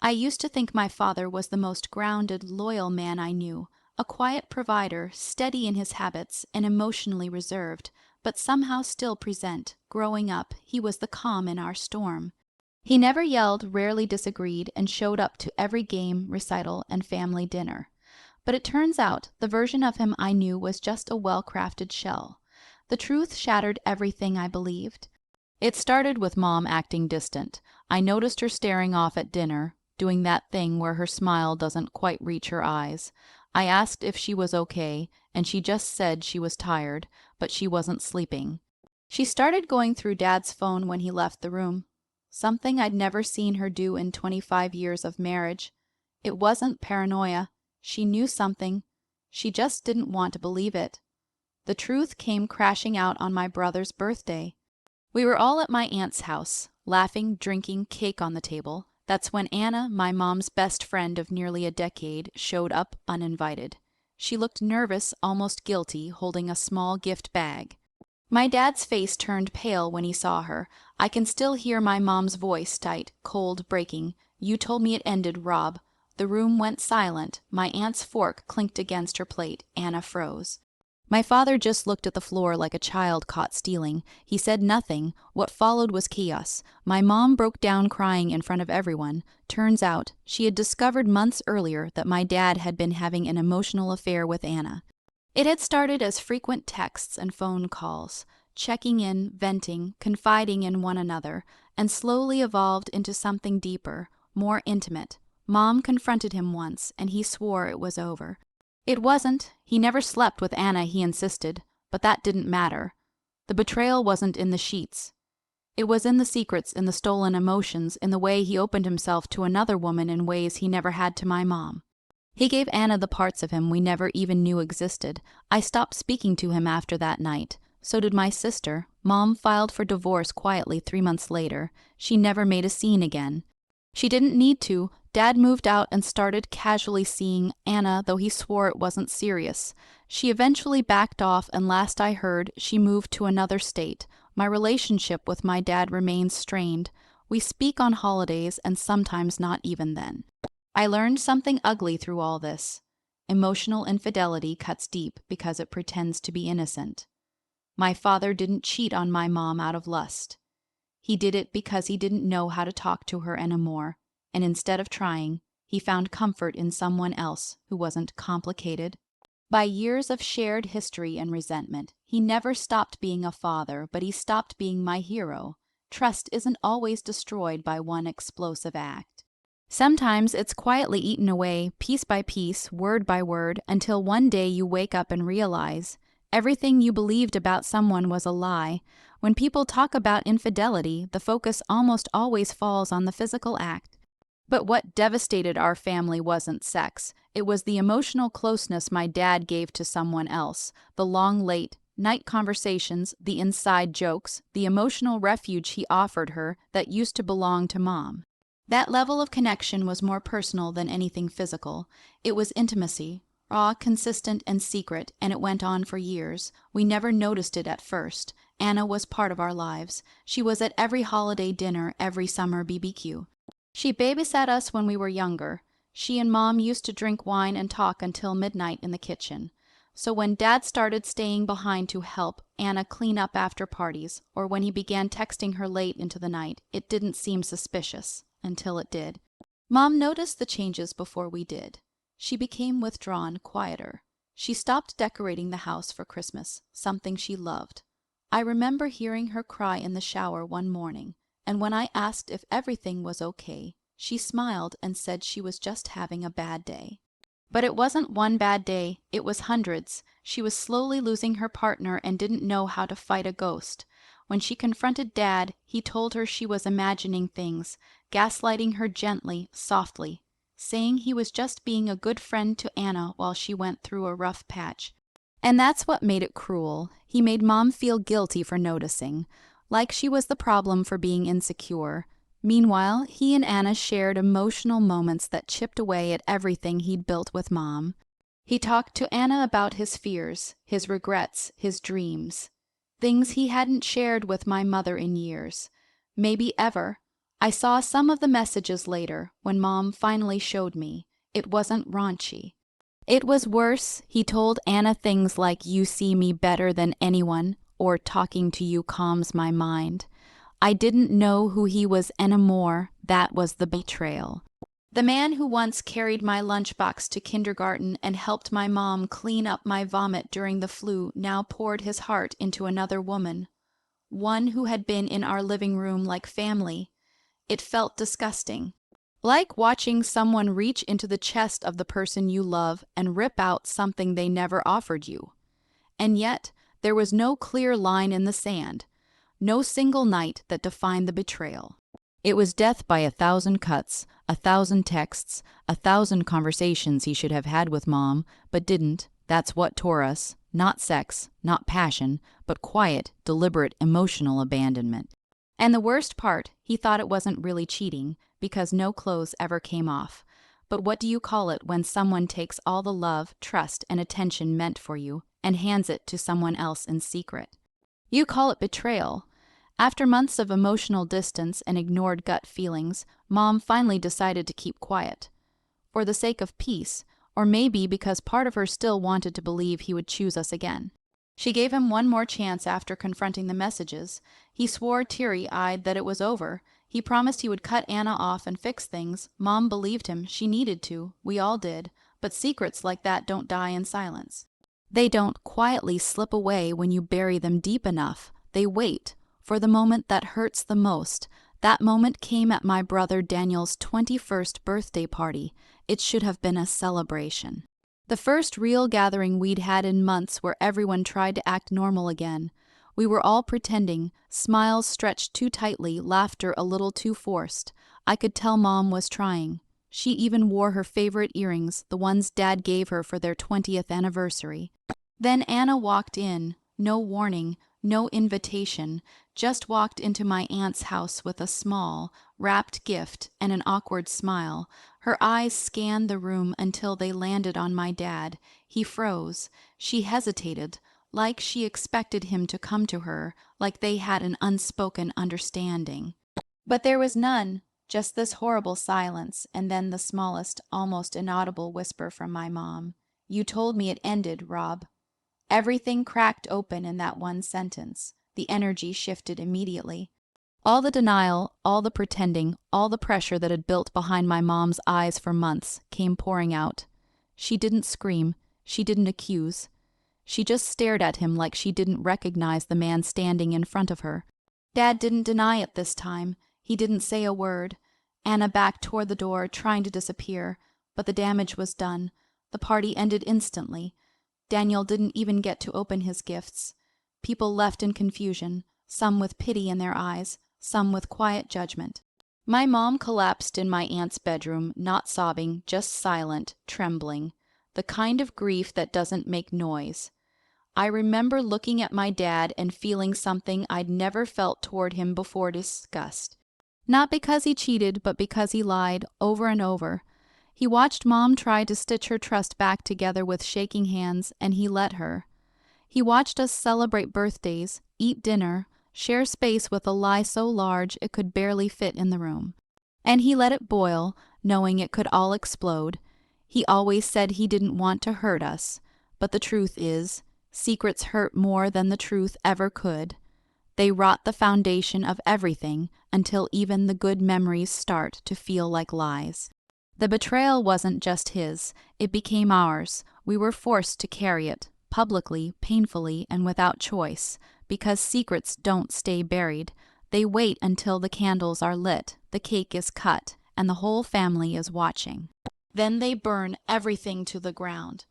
I used to think my father was the most grounded, loyal man I knew, a quiet provider, steady in his habits, and emotionally reserved, but somehow still present. Growing up, he was the calm in our storm. He never yelled, rarely disagreed, and showed up to every game, recital, and family dinner. But it turns out the version of him I knew was just a well-crafted shell. The truth shattered everything I believed. It started with Mom acting distant. I noticed her staring off at dinner, doing that thing where her smile doesn't quite reach her eyes. I asked if she was okay, and she just said she was tired, but she wasn't sleeping. She started going through Dad's phone when he left the room. Something I'd never seen her do in 25 years of marriage. It wasn't paranoia. She knew something. She just didn't want to believe it. The truth came crashing out on my brother's birthday. We were all at my aunt's house, laughing, drinking, cake on the table. That's when Anna, my mom's best friend of nearly a decade, showed up uninvited. She looked nervous, almost guilty, holding a small gift bag. My dad's face turned pale when he saw her. I can still hear my mom's voice, tight, cold, breaking. "You told me it ended, Rob." The room went silent. My aunt's fork clinked against her plate. Anna froze. My father just looked at the floor like a child caught stealing. He said nothing. What followed was chaos. My mom broke down crying in front of everyone. Turns out, she had discovered months earlier that my dad had been having an emotional affair with Anna. It had started as frequent texts and phone calls, checking in, venting, confiding in one another, and slowly evolved into something deeper, more intimate. Mom confronted him once, and he swore it was over. It wasn't. He never slept with Anna, he insisted, but that didn't matter. The betrayal wasn't in the sheets. It was in the secrets, in the stolen emotions, in the way he opened himself to another woman in ways he never had to my mom. He gave Anna the parts of him we never even knew existed. I stopped speaking to him after that night. So did my sister. Mom filed for divorce quietly 3 months later. She never made a scene again. She didn't need to. Dad moved out and started casually seeing Anna, though he swore it wasn't serious. She eventually backed off, and last I heard, she moved to another state. My relationship with my dad remains strained. We speak on holidays, and sometimes not even then. I learned something ugly through all this. Emotional infidelity cuts deep because it pretends to be innocent. My father didn't cheat on my mom out of lust. He did it because he didn't know how to talk to her anymore, and instead of trying, he found comfort in someone else who wasn't complicated. By years of shared history and resentment, he never stopped being a father, but he stopped being my hero. Trust isn't always destroyed by one explosive act. Sometimes it's quietly eaten away, piece by piece, word by word, until one day you wake up and realize everything you believed about someone was a lie. When people talk about infidelity, the focus almost always falls on the physical act. But what devastated our family wasn't sex. It was the emotional closeness my dad gave to someone else, the long late night conversations, the inside jokes, the emotional refuge he offered her that used to belong to Mom. That level of connection was more personal than anything physical. It was intimacy, raw, consistent, and secret, and it went on for years. We never noticed it at first. Anna was part of our lives. She was at every holiday dinner, every summer BBQ. She babysat us when we were younger. She and Mom used to drink wine and talk until midnight in the kitchen. So when Dad started staying behind to help Anna clean up after parties, or when he began texting her late into the night, it didn't seem suspicious. Until it did. Mom noticed the changes before we did. She became withdrawn, quieter. She stopped decorating the house for Christmas, something she loved. I remember hearing her cry in the shower one morning, and when I asked if everything was okay, she smiled and said she was just having a bad day. But it wasn't one bad day, it was hundreds. She was slowly losing her partner and didn't know how to fight a ghost. When she confronted Dad, he told her she was imagining things, gaslighting her gently, softly, saying he was just being a good friend to Anna while she went through a rough patch. And that's what made it cruel. He made Mom feel guilty for noticing, like she was the problem for being insecure. Meanwhile, he and Anna shared emotional moments that chipped away at everything he'd built with Mom. He talked to Anna about his fears, his regrets, his dreams. Things he hadn't shared with my mother in years. Maybe ever. I saw some of the messages later when Mom finally showed me. It wasn't raunchy. It was worse. He told Anna things like, "You see me better than anyone," or "Talking to you calms my mind." I didn't know who he was anymore. That was the betrayal. The man who once carried my lunchbox to kindergarten and helped my mom clean up my vomit during the flu now poured his heart into another woman. One who had been in our living room like family. It felt disgusting. Like watching someone reach into the chest of the person you love and rip out something they never offered you. And yet, there was no clear line in the sand. No single night that defined the betrayal. It was death by 1,000 cuts, 1,000 texts, 1,000 conversations he should have had with Mom, but didn't. That's what tore us. Not sex, not passion, but quiet, deliberate, emotional abandonment. And the worst part, he thought it wasn't really cheating, because no clothes ever came off. But what do you call it when someone takes all the love, trust, and attention meant for you and hands it to someone else in secret? You call it betrayal. After months of emotional distance and ignored gut feelings, Mom finally decided to keep quiet. For the sake of peace, or maybe because part of her still wanted to believe he would choose us again. She gave him one more chance after confronting the messages. He swore teary-eyed that it was over. He promised he would cut Anna off and fix things. Mom believed him. She needed to. We all did. But secrets like that don't die in silence. They don't quietly slip away when you bury them deep enough. They wait for the moment that hurts the most. That moment came at my brother Daniel's 21st birthday party. It should have been a celebration. The first real gathering we'd had in months where everyone tried to act normal again. We were all pretending, smiles stretched too tightly, laughter a little too forced. I could tell Mom was trying. She even wore her favorite earrings, the ones Dad gave her for their 20th anniversary. Then Anna walked in, no warning, no invitation, just walked into my aunt's house with a small, wrapped gift and an awkward smile. Her eyes scanned the room until they landed on my dad. He froze. She hesitated, like she expected him to come to her, like they had an unspoken understanding. But there was none, just this horrible silence, and then the smallest, almost inaudible whisper from my mom. "You told me it ended, Rob." Everything cracked open in that one sentence. The energy shifted immediately. All the denial, all the pretending, all the pressure that had built behind my mom's eyes for months came pouring out. She didn't scream. She didn't accuse. She just stared at him like she didn't recognize the man standing in front of her. Dad didn't deny it this time. He didn't say a word. Anna backed toward the door, trying to disappear, but the damage was done. The party ended instantly. Daniel didn't even get to open his gifts. People left in confusion, some with pity in their eyes, some with quiet judgment. My mom collapsed in my aunt's bedroom, not sobbing, just silent, trembling. The kind of grief that doesn't make noise. I remember looking at my dad and feeling something I'd never felt toward him before: disgust. Not because he cheated, but because he lied over and over. He watched Mom try to stitch her trust back together with shaking hands, and he let her. He watched us celebrate birthdays, eat dinner, share space with a lie so large it could barely fit in the room. And he let it boil, knowing it could all explode. He always said he didn't want to hurt us, but the truth is, secrets hurt more than the truth ever could. They rot the foundation of everything until even the good memories start to feel like lies. The betrayal wasn't just his, it became ours. We were forced to carry it, publicly, painfully, and without choice, because secrets don't stay buried. They wait until the candles are lit, the cake is cut, and the whole family is watching. Then they burn everything to the ground.